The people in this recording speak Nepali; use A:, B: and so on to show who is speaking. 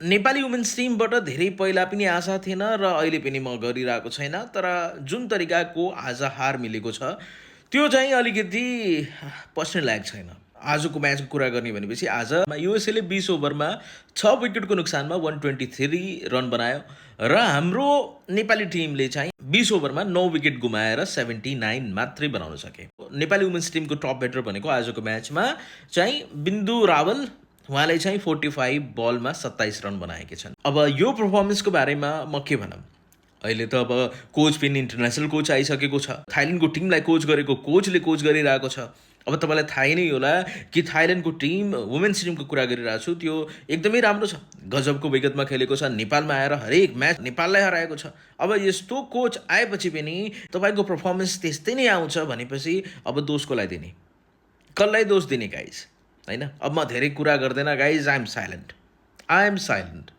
A: नेपाली वुमेन्स टिमबाट धेरै पहिला पनि आशा थिएन र अहिले पनि म गरिरहेको छैन। तर जुन तरिकाको आज हार मिलेको छ, त्यो चाहिँ अलिकति पस्ने लायक छैन। आजको म्याचको कुरा गर्ने भनेपछि आज युएसएले 20 ओभरमा 6 विकेटको नुकसानमा 123 रन बनायो र हाम्रो नेपाली टिमले चाहिँ 20 ओभरमा 9 विकेट गुमाएर 79 मात्रै बनाउन सके। नेपाली वुमेन्स टिमको टप ब्याटर भनेको आजको म्याचमा चाहिँ बिन्दु रावल, उहाँले चाहिँ 45 बलमा 27 रन बनाएकी छन्। अब यो पर्फर्मेन्सको बारेमा म के भनौँ, अहिले त अब कोच पनि इन्टरनेसनल कोच आइसकेको छ। थाइल्यान्डको टिमलाई कोच गरेको कोचले कोच गरिरहेको छ। अब तपाईँलाई थाहै नै होला कि थाइल्यान्डको टिम वुमेन्स टिमको कुरा गरिरहेको छु, त्यो एकदमै राम्रो छ। गजबको विगतमा खेलेको छ, नेपालमा आएर हरेक म्याच नेपाललाई हराएको छ। अब यस्तो कोच आएपछि पनि तपाईँको पर्फर्मेन्स त्यस्तै नै आउँछ भनेपछि अब दोष कसलाई दिने, कसलाई दोष दिने गाइज, होइन? अब म धेरै कुरा गर्दैन गाइज, आई एम साइलेन्ट।